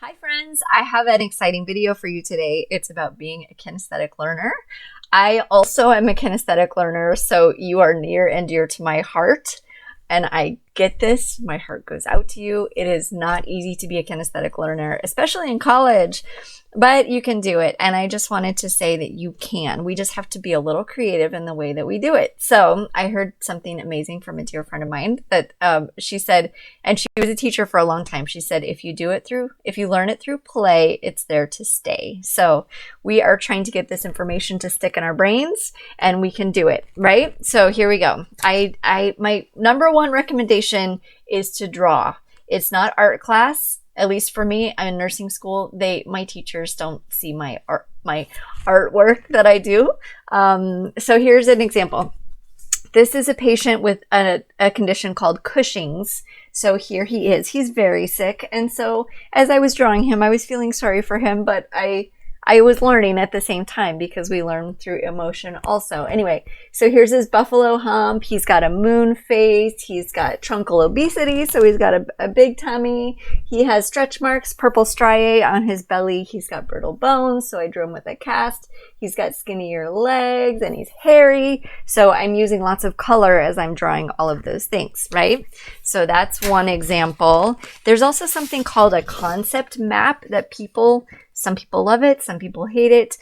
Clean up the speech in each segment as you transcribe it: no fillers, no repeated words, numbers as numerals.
Hi friends, I have an exciting video for you today. It's about being a kinesthetic learner. I also am a kinesthetic learner, so you are near and dear to my heart. And I get this, my heart goes out to you. It is not easy to be a kinesthetic learner, especially in college, but you can do it. And I just wanted to say that you can. We just have to be a little creative in the way that we do it. So I heard something amazing from a dear friend of mine that she said, and she was a teacher for a long time. She said, if you learn it through play, it's there to stay. So we are trying to get this information to stick in our brains, and we can do it, right? So here we go. My number one recommendation is to draw. It's not art class. At least for me, I'm in nursing school. My teachers don't see my artwork that I do. So here's an example. This is a patient with a condition called Cushing's. So here he is. He's very sick. And so as I was drawing him, I was feeling sorry for him, but I was learning at the same time because we learn through emotion also. Anyway, so here's his buffalo hump. He's got a moon face. He's got truncal obesity, so he's got a big tummy. He has stretch marks, purple striae on his belly. He's got brittle bones, so I drew him with a cast. He's got skinnier legs, and he's hairy. So I'm using lots of color as I'm drawing all of those things, right? So that's one example. There's also something called a concept map that some people love it, some people hate it.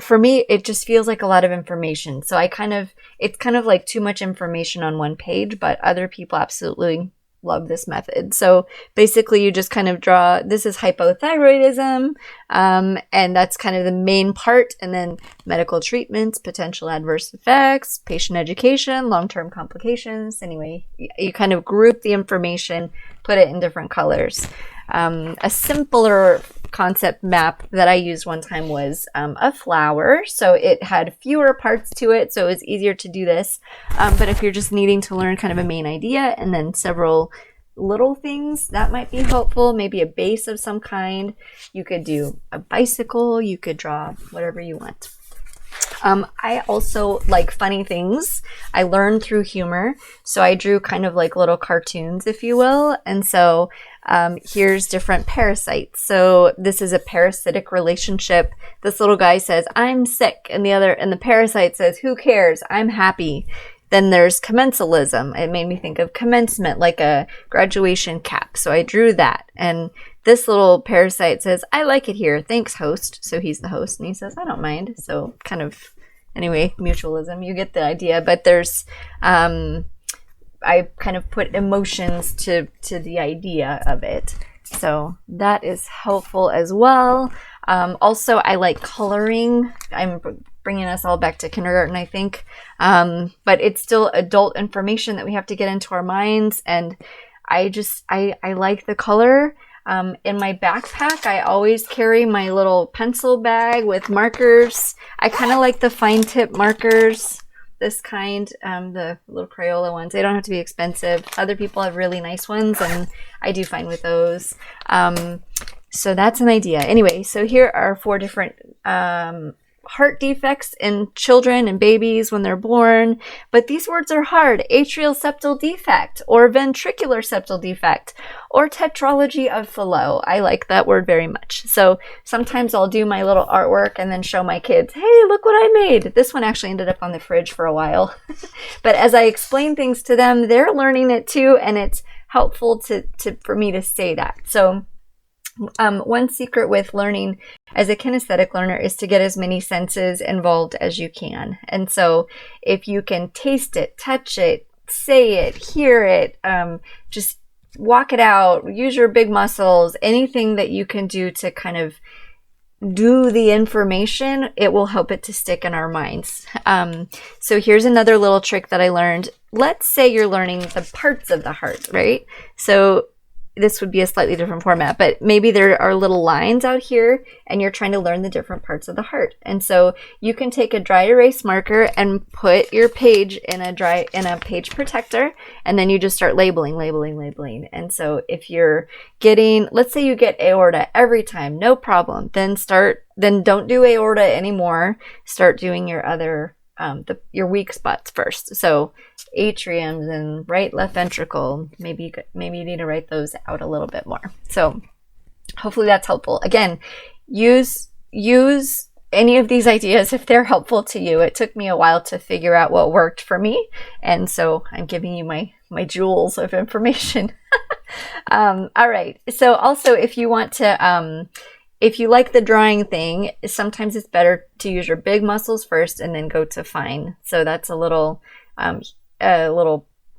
For me, it just feels like a lot of information. So it's kind of like too much information on one page, but other people absolutely love this method. So basically you just kind of draw, this is hypothyroidism, and that's kind of the main part. And then medical treatments, potential adverse effects, patient education, long-term complications. Anyway, you kind of group the information, put it in different colors. A simpler concept map that I used one time was a flower. So it had fewer parts to it, so it was easier to do this. But if you're just needing to learn kind of a main idea and then several little things, that might be helpful. Maybe a base of some kind. You could do a bicycle. You could draw whatever you want. I also like funny things. I learned through humor. So I drew kind of like little cartoons, if you will. And so here's different parasites. So this is a parasitic relationship. This little guy says, I'm sick. And the parasite says, who cares? I'm happy. Then there's commensalism. It made me think of commencement, like a graduation cap. So I drew that. And this little parasite says, I like it here. Thanks, host. So he's the host, and he says, I don't mind. So kind of, anyway, mutualism. You get the idea. But there's, I kind of put emotions to the idea of it. So that is helpful as well. Also, I like coloring. I'm bringing us all back to kindergarten, I think. But it's still adult information that we have to get into our minds. And I like the color. In my backpack, I always carry my little pencil bag with markers. I kind of like the fine tip markers, this kind, the little Crayola ones. They don't have to be expensive. Other people have really nice ones, and I do fine with those. So that's an idea. Anyway, so here are 4 different heart defects in children and babies when they're born. But these words are hard. Atrial septal defect, or ventricular septal defect, or tetralogy of Fallot. I like that word very much. So sometimes I'll do my little artwork and then show my kids, hey, look what I made. This one actually ended up on the fridge for a while. But as I explain things to them, they're learning it too, and it's helpful for me to say that. So one secret with learning as a kinesthetic learner is to get as many senses involved as you can. And so if you can taste it, touch it, say it, hear it, just walk it out, use your big muscles, anything that you can do to kind of do the information, it will help it to stick in our minds. So here's another little trick that I learned. Let's say you're learning the parts of the heart, right? So this would be a slightly different format, but maybe there are little lines out here and you're trying to learn the different parts of the heart. And so you can take a dry erase marker and put your page in a page protector, and then you just start labeling. And so if you're let's say you get aorta every time, no problem. Then don't do aorta anymore. Start doing your other your weak spots first. So atriums and right left ventricle, maybe you need to write those out a little bit more. So Hopefully that's helpful. Again, use any of these ideas if they're helpful to you. It took me a while to figure out what worked for me, and so I'm giving you my jewels of information. All right. So also, if you want to, if you like the drawing thing, sometimes it's better to use your big muscles first and then go to fine. So that's a little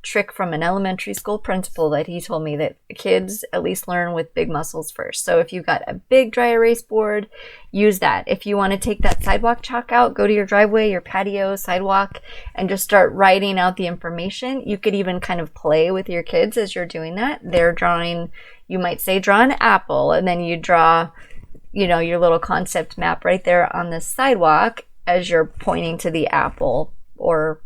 trick from an elementary school principal that he told me, that kids at least learn with big muscles first. So if you've got a big dry erase board, use that. If you want to take that sidewalk chalk out, go to your driveway, your patio, sidewalk, and just start writing out the information. You could even kind of play with your kids as you're doing that. They're drawing, you might say, draw an apple, and then you draw, your little concept map right there on the sidewalk as you're pointing to the apple, or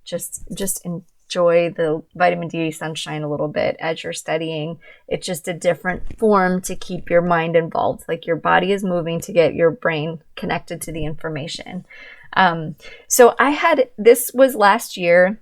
just enjoy the vitamin D sunshine a little bit as you're studying. It's just a different form to keep your mind involved. Like, your body is moving to get your brain connected to the information. So this was last year,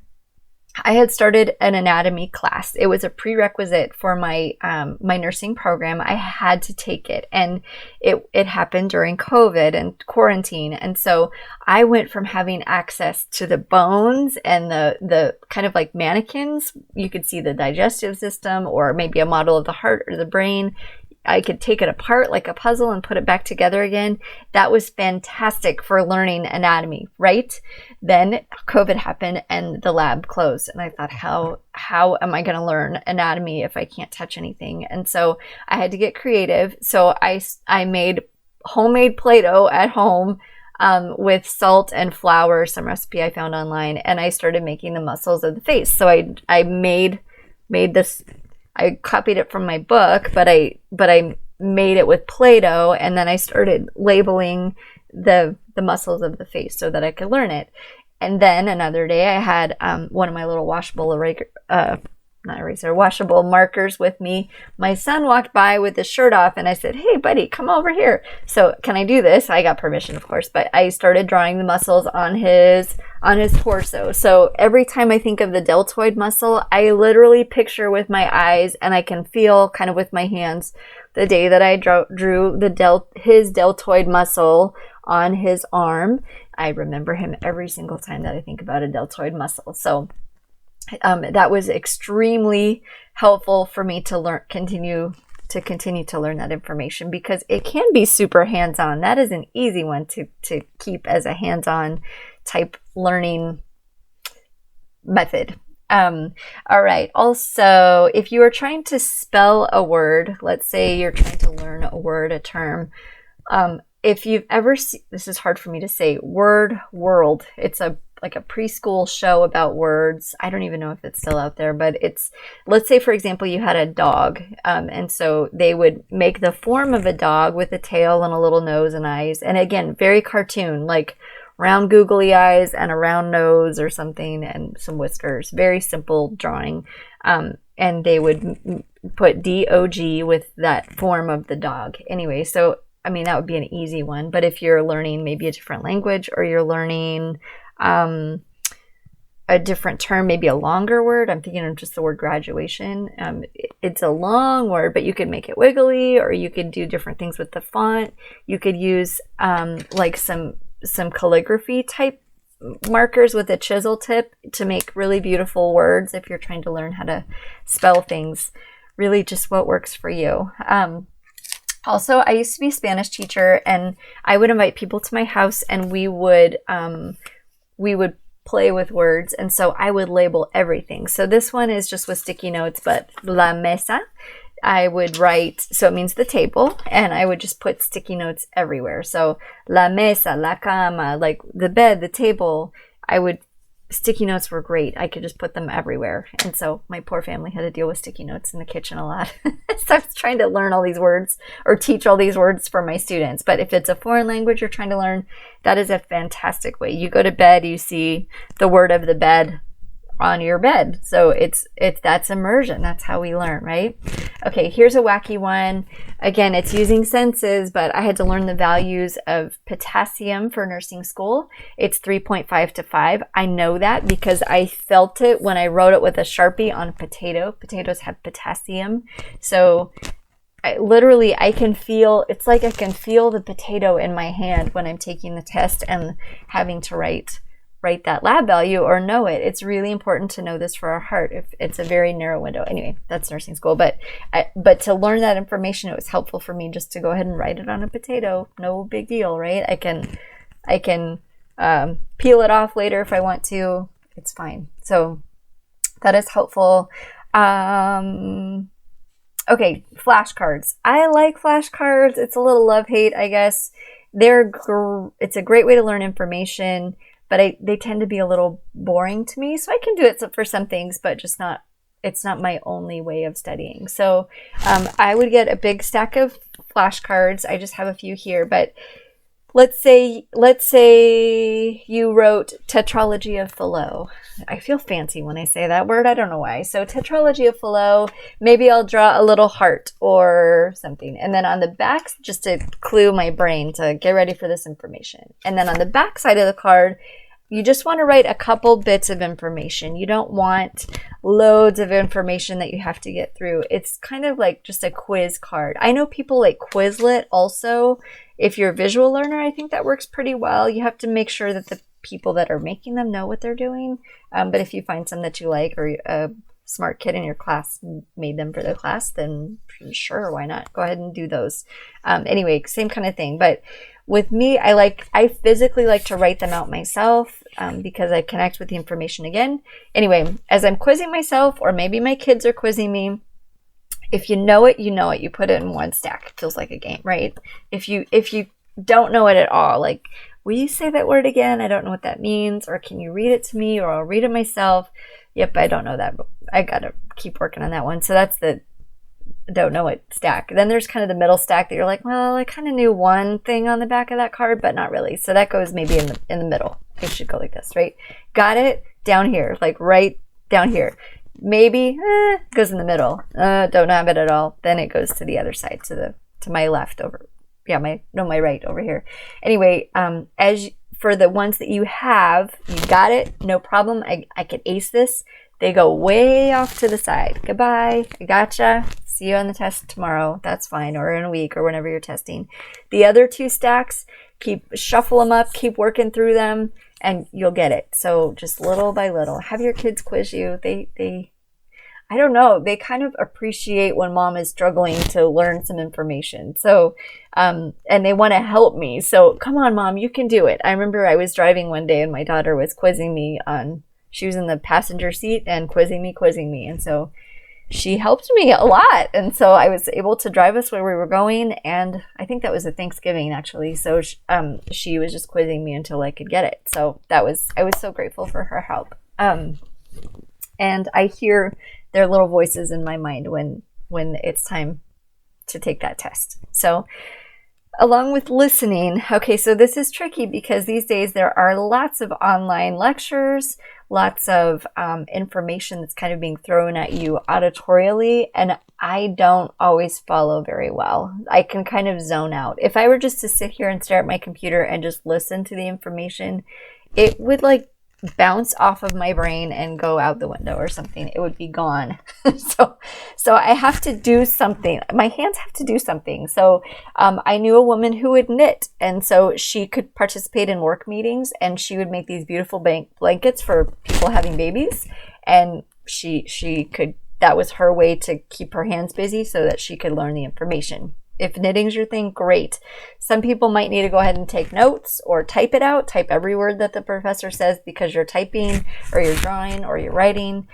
I had started an anatomy class. It was a prerequisite for my my nursing program. I had to take it, and it happened during COVID and quarantine. And so I went from having access to the bones and the kind of like mannequins. You could see the digestive system, or maybe a model of the heart or the brain. I could take it apart like a puzzle and put it back together again. That was fantastic for learning anatomy, right? Then COVID happened and the lab closed. And I thought, how am I going to learn anatomy if I can't touch anything? And so I had to get creative. So I made homemade Play-Doh at home with salt and flour, some recipe I found online. And I started making the muscles of the face. So I made this. I copied it from my book, but I made it with Play-Doh, and then I started labeling the muscles of the face so that I could learn it. And then another day I had one of my little washable washable markers with me. My son walked by with his shirt off, and I said, "Hey buddy, come over here." So, can I do this? I got permission, of course, but I started drawing the muscles on his torso. So every time I think of the deltoid muscle, I literally picture with my eyes, and I can feel kind of with my hands, the day that I drew his deltoid muscle on his arm. I remember him every single time that I think about a deltoid muscle. So that was extremely helpful for me to continue to learn that information, because it can be super hands-on. That is an easy one to keep as a hands-on type learning method. All right. Also, if you are trying to spell a word, let's say you're trying to learn a word, a term, if you've ever seen, this is hard for me to say, Word World. It's like a preschool show about words. I don't even know if it's still out there, but let's say, for example, you had a dog. And so they would make the form of a dog with a tail and a little nose and eyes. And again, very cartoon, like round googly eyes and a round nose or something and some whiskers. Very simple drawing. And they would put DOG with that form of the dog. Anyway, so, I mean, that would be an easy one. But if you're learning maybe a different language, or you're learning a different term, maybe a longer word. I'm thinking of just the word graduation. It's a long word, but you could make it wiggly, or you could do different things with the font. You could use like some calligraphy type markers with a chisel tip to make really beautiful words if you're trying to learn how to spell things. Really just what works for you. Also, I used to be a Spanish teacher, and I would invite people to my house, and we would play with words, and so I would label everything. So this one is just with sticky notes, but la mesa, I would write, so it means the table, and I would just put sticky notes everywhere. So la mesa, la cama, like the bed, the table, sticky notes were great. I could just put them everywhere. And so my poor family had to deal with sticky notes in the kitchen a lot. So I was trying to learn all these words, or teach all these words for my students. But if it's a foreign language you're trying to learn, that is a fantastic way. You go to bed, you see the word of the bed on your bed. So that's immersion. That's how we learn, right? Okay, here's a wacky one. Again, it's using senses, but I had to learn the values of potassium for nursing school. It's 3.5 to 5. I know that because I felt it when I wrote it with a Sharpie on a potato. Potatoes have potassium. So I can feel, it's like I can feel the potato in my hand when I'm taking the test and having to write that lab value or know it. It's really important to know this for our heart. If it's a very narrow window. Anyway, that's nursing school. But to learn that information, it was helpful for me just to go ahead and write it on a potato. No big deal, right? I can peel it off later if I want to. It's fine. So that is helpful. Okay, flashcards. I like flashcards. It's a little love-hate, I guess. It's a great way to learn information, but they tend to be a little boring to me. So I can do it for some things, but it's not my only way of studying. So I would get a big stack of flashcards. I just have a few here, but let's say you wrote tetralogy of Fallot. I feel fancy when I say that word. I don't know why. So tetralogy of Fallot, maybe I'll draw a little heart or something. And then on the back, just to clue my brain to get ready for this information. And then on the back side of the card, you just want to write a couple bits of information. You don't want loads of information that you have to get through. It's kind of like just a quiz card. I know people like Quizlet also. If you're a visual learner, I think that works pretty well. You have to make sure that the people that are making them know what they're doing. But if you find some that you like, or a smart kid in your class made them for the class, then sure, why not? Go ahead and do those. Anyway, same kind of thing. But with me, I physically like to write them out myself because I connect with the information again. Anyway, as I'm quizzing myself, or maybe my kids are quizzing me, if you know it, you know it. You put it in one stack. It feels like a game, right? If you don't know it at all, like, will you say that word again? I don't know what that means. Or can you read it to me? Or I'll read it myself. Yep, I don't know that. I got to keep working on that one. So that's the don't know it stack. Then there's kind of the middle stack that you're like, well, I kind of knew one thing on the back of that card, but not really. So that goes maybe in the middle. It should go like this, right? Got it? Down here, like right down here. Maybe goes in the middle. Don't have it at all. Then it goes to the other side, to my left over. Yeah, my right over here. Anyway, for the ones that you have, you got it, no problem. I can ace this. They go way off to the side. Goodbye. I gotcha. See you on the test tomorrow. That's fine. Or in a week, or whenever you're testing. The other two stacks, shuffle them up, keep working through them, and you'll get it. So just little by little. Have your kids quiz you. They I don't know, they kind of appreciate when mom is struggling to learn some information. So, and they want to help me. So come on, mom, you can do it. I remember I was driving one day and my daughter was quizzing me she was in the passenger seat and quizzing me. And so she helped me a lot. And so I was able to drive us where we were going. And I think that was a Thanksgiving actually. So she was just quizzing me until I could get it. So I was so grateful for her help. And I hear their little voices in my mind when it's time to take that test. So along with listening, okay, so this is tricky because these days there are lots of online lectures, lots of information that's kind of being thrown at you auditorially, and I don't always follow very well. I can kind of zone out. If I were just to sit here and stare at my computer and just listen to the information, it would like bounce off of my brain and go out the window or something. It would be gone. So I have to do something. My hands have to do something. So I knew a woman who would knit, and so she could participate in work meetings, and she would make these beautiful blankets for people having babies, and she could, that was her way to keep her hands busy so that she could learn the information. If knitting's your thing, great. Some people might need to go ahead and take notes or type it out. Type every word that the professor says because you're typing or you're drawing or you're writing.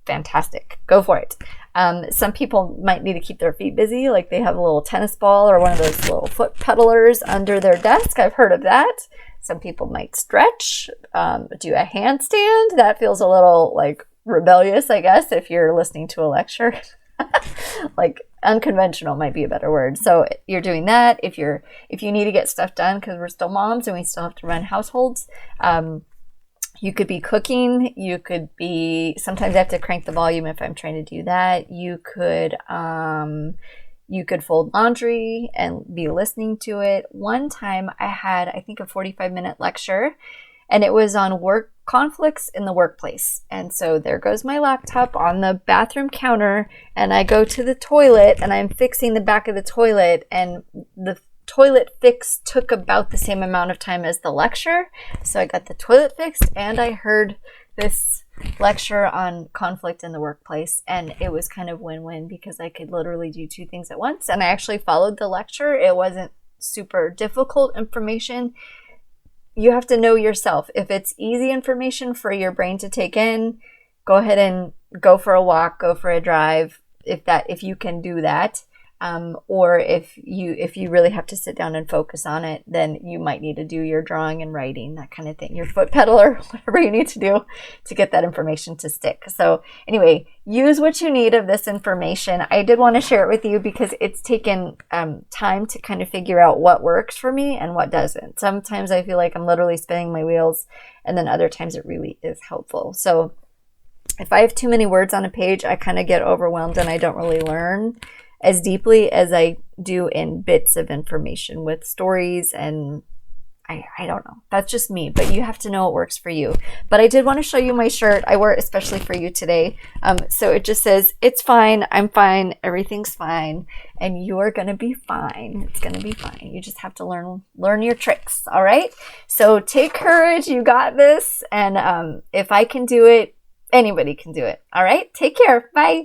Fantastic. Go for it. Some people might need to keep their feet busy, like they have a little tennis ball or one of those little foot pedalers under their desk. I've heard of that. Some people might stretch, do a handstand. That feels a little like rebellious, I guess, if you're listening to a lecture. Like unconventional might be a better word. So you're doing that. If you need to get stuff done because we're still moms and we still have to run households, you could be cooking. You could be, sometimes I have to crank the volume if I'm trying to do that. You could fold laundry and be listening to it. One time I had, I think, a 45-minute lecture, and it was on work conflicts in the workplace. And so there goes my laptop on the bathroom counter, and I go to the toilet and I'm fixing the back of the toilet, and the toilet fix took about the same amount of time as the lecture. So I got the toilet fixed and I heard this lecture on conflict in the workplace, and it was kind of win-win because I could literally do two things at once, and I actually followed the lecture. It wasn't super difficult information. You have to know yourself. If it's easy information for your brain to take in, go ahead and go for a walk, go for a drive, if you can do that. Or if you really have to sit down and focus on it, then you might need to do your drawing and writing, that kind of thing, your foot pedal or whatever you need to do to get that information to stick. So anyway, use what you need of this information. I did want to share it with you because it's taken time to kind of figure out what works for me and what doesn't. Sometimes I feel like I'm literally spinning my wheels, and then other times it really is helpful. So if I have too many words on a page, I kind of get overwhelmed and I don't really learn as deeply as I do in bits of information with stories, and I don't know. That's just me, but you have to know what works for you. But I did want to show you my shirt. I wore it especially for you today. So it just says, it's fine, I'm fine, everything's fine, and you're going to be fine. It's going to be fine. You just have to learn your tricks, all right? So take courage, you got this, and if I can do it, anybody can do it, all right? Take care, bye.